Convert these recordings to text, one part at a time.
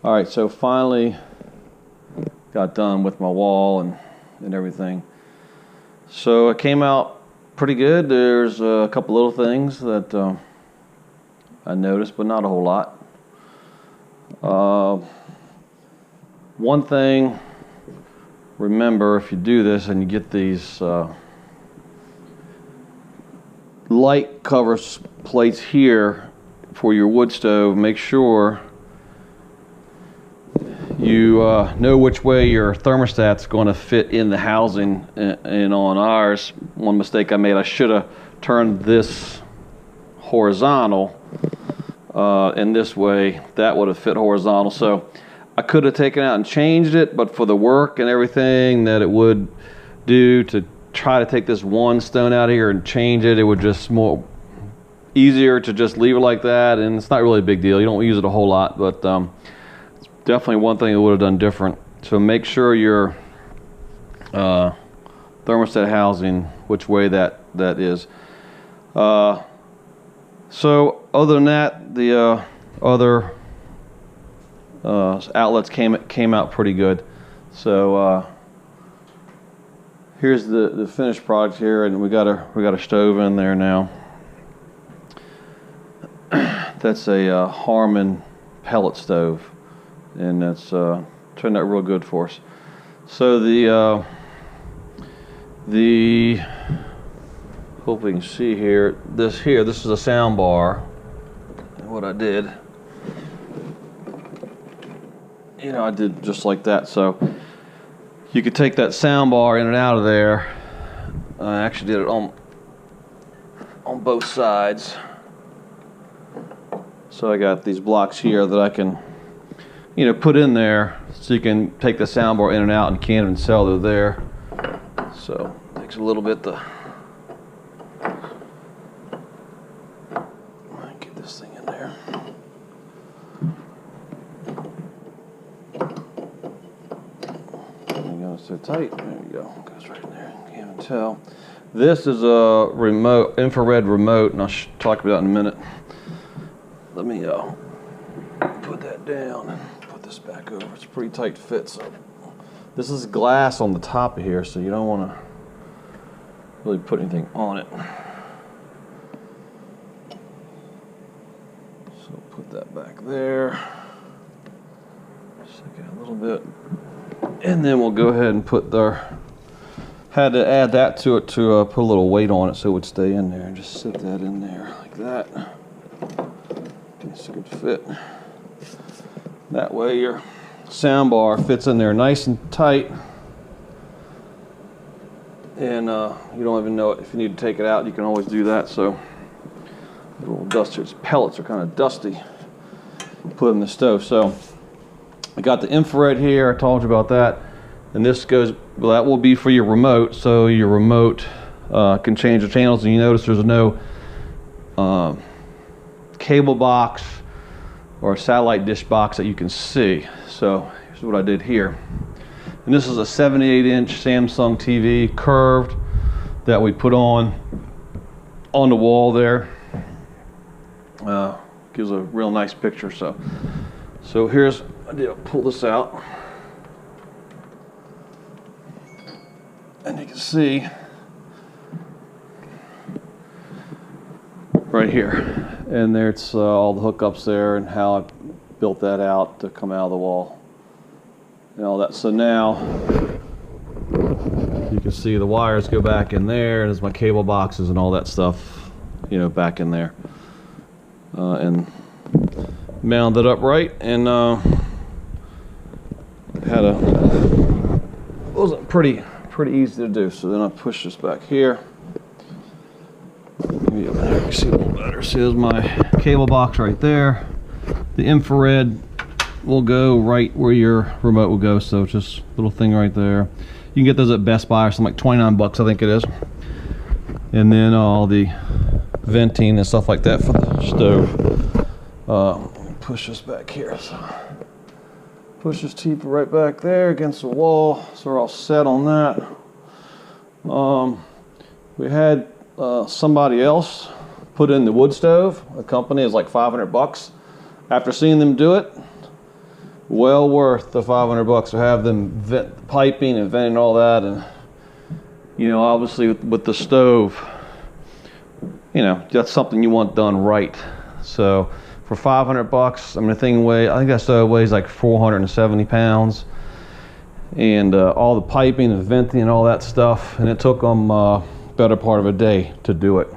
All right, so finally got done with my wall and everything. So it came out pretty good. There's a couple little things that I noticed, but not a whole lot. One thing, remember, if you do this and you get these light cover plates here for your wood stove, make sure you know which way your thermostat's going to fit in the housing. And on ours, one mistake I made, I should have turned this horizontal, and this way that would have fit horizontal. So I could have taken out and changed it, but for the work and everything that it would do to try to take this one stone out of here and change it, it would just more easier to just leave it like that. And it's not really a big deal. You don't use it a whole lot, but it's definitely one thing I would have done different. So make sure your thermostat housing, which way that is. So other than that, the other outlets came out pretty good. So here's the finished product here, and we got a stove in there now. That's a Harmon pellet stove, and that's turned out real good for us. So the hope we can see here. This is a sound bar. And what I did, I did just like that. So you could take that sound bar in and out of there. I actually did it on both sides. So I got these blocks here that I can, put in there, so you can take the sound bar in and out, and can't even tell they're there. So it takes a little bit to get this thing in there. So tight. There we go. Goes right in there. Can't even tell. This is a remote, infrared remote, and I'll talk about it in a minute. Let me put that down and put this back over. It's a pretty tight fit. So this is glass on the top of here, so you don't want to really put anything on it. So put that back there. Stick it a little bit. And then we'll go ahead and put had to add that to it to put a little weight on it so it would stay in there. And just sit that in there like that. It's a good fit. That way your sound bar fits in there nice and tight. And you don't even know it. If you need to take it out, you can always do that. So the little dusters, pellets are kind of dusty. Put in the stove. So I got the infrared here. I told you about that. And this goes, well, that will be for your remote. So your remote can change the channels. And you notice there's no cable box or satellite dish box that you can see. So here's what I did here. And this is a 78-inch Samsung TV curved that we put on the wall there. Gives a real nice picture. So here's, I did pull this out, and you can see right here, and there's all the hookups there and how I built that out to come out of the wall and all that. So now you can see the wires go back in there, and there's my cable boxes and all that stuff, back in there, and mounted up right, and wasn't pretty easy to do. So then I push this back here. Maybe over there you can see a little better. See, there's my cable box right there. The infrared will go right where your remote will go. So just a little thing right there. You can get those at Best Buy or something, like 29 bucks, I think it is. And then all the venting and stuff like that for the stove. Push this back here. So push this teeper right back there against the wall. So we're all set on that. We had somebody else put in the wood stove. The company is like 500 bucks. After seeing them do it, well worth the $500 to have them piping and venting all that. And you know, obviously with the stove, you know, that's something you want done right. So for $500, I mean, the thing I think that stove weighs like 470 pounds, and all the piping and venting and all that stuff, and it took them better part of a day to do it.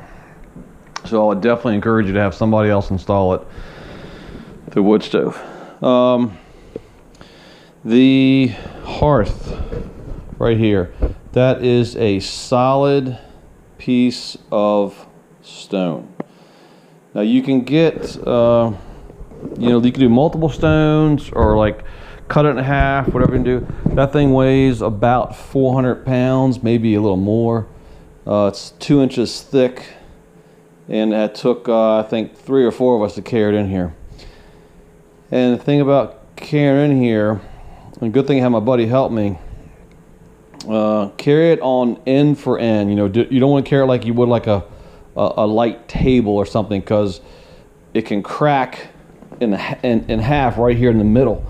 So I would definitely encourage you to have somebody else install it, the wood stove. The hearth right here, that is a solid piece of stone. Now you can get, you know, you can do multiple stones or like cut it in half, whatever you can do. That thing weighs about 400 pounds, maybe a little more. It's 2 inches thick, and it took, I think, 3 or 4 of us to carry it in here. And the thing about carrying in here, and good thing I had my buddy help me, carry it on end for end. You know, you don't want to carry it like you would like a light table or something, because it can crack in half right here in the middle,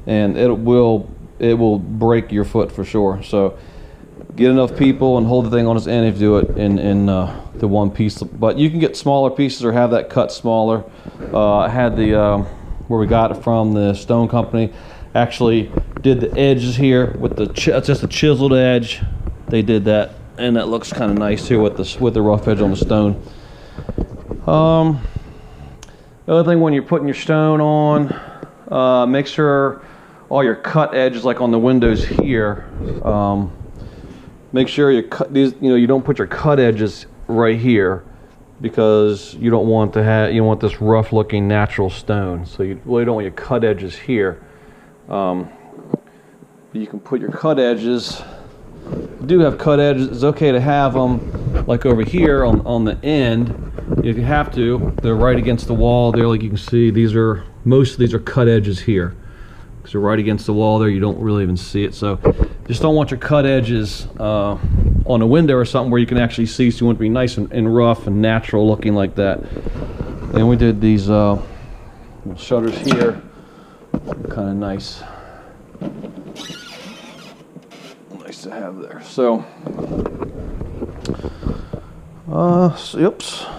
and it will break your foot for sure. So get enough people and hold the thing on its end if you do it in the one piece. But you can get smaller pieces or have that cut smaller. I had the where we got it from, the stone company, actually did the edges here with the just a chiseled edge. They did that, and that looks kind of nice too with the rough edge on the stone. The other thing, when you're putting your stone on, make sure all your cut edges, like on the windows here, make sure you cut these. You know, you don't put your cut edges right here, because you don't want to have, you want this rough looking natural stone. So you really don't want your cut edges here. You can put your cut edges, you do have cut edges, it's okay to have them like over here on the end if you have to. They're right against the wall there, like you can see. Most of these are cut edges here, because they're right against the wall there. You don't really even see it. So just don't want your cut edges on a window or something where you can actually see. So you want it to be nice and rough and natural looking like that. And we did these shutters here, kind of nice to have there. So oops, I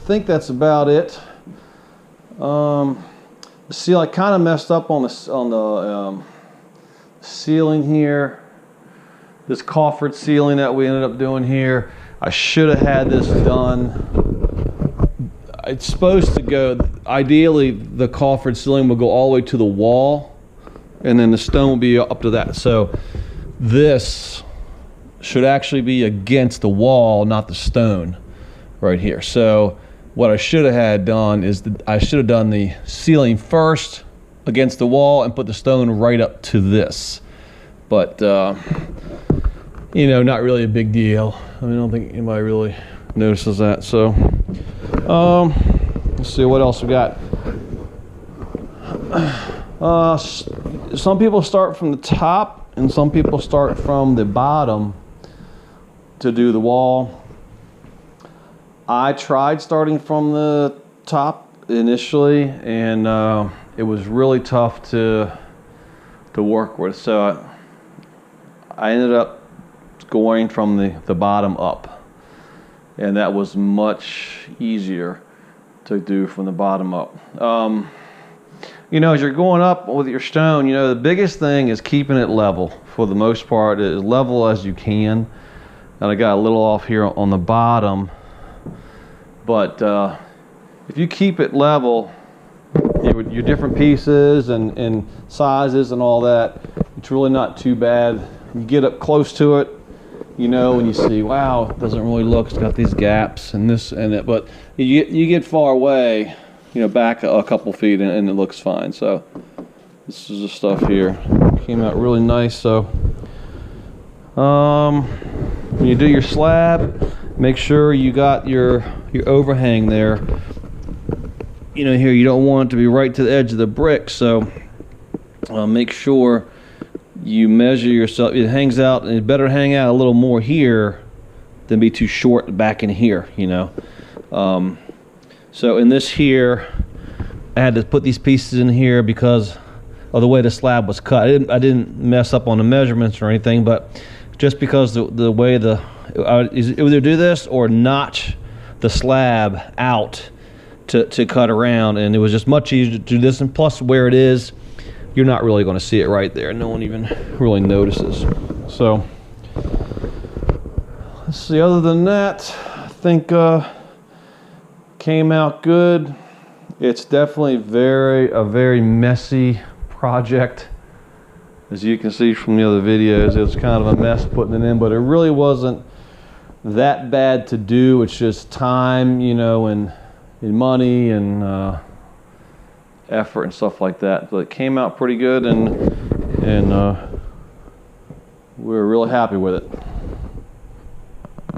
think that's about it. See, I kind of messed up on the ceiling here. This coffered ceiling that we ended up doing here, I should have had this done. It's supposed to go, ideally the coffered ceiling will go all the way to the wall, and then the stone will be up to that. So this should actually be against the wall, not the stone right here. So what I should have had done is I should have done the ceiling first against the wall and put the stone right up to this. But you know, not really a big deal. I mean, I don't think anybody really notices that. So let's see what else we got. Some people start from the top and some people start from the bottom to do the wall. I tried starting from the top initially, and it was really tough to work with. So I ended up going from the bottom up, and that was much easier to do from the bottom up. You know, as you're going up with your stone, you know, the biggest thing is keeping it level. For the most part, as level as you can. And I got a little off here on the bottom, but if you keep it level, your different pieces and sizes and all that, it's really not too bad. You get up close to it, you know, and you see, wow, it doesn't really look, it's got these gaps and this and that, but you get far away, you know, back a couple feet, and it looks fine. So this is the stuff here. Came out really nice. So when you do your slab, make sure you got your overhang there. You know, here you don't want it to be right to the edge of the brick, so make sure you measure yourself. It hangs out, and it better hang out a little more here than be too short back in here, you know. So in this here, I had to put these pieces in here because of the way the slab was cut. I didn't mess up on the measurements or anything, but just because the way either do this or notch the slab out to cut around, and it was just much easier to do this. And plus, where it is, you're not really going to see it right there. No one even really notices. So let's see. Other than that, I think came out good. It's definitely a very messy project. As you can see from the other videos, it was kind of a mess putting it in, but it really wasn't that bad to do. It's just time, you know, and money and effort and stuff like that. But it came out pretty good, and we were really happy with it.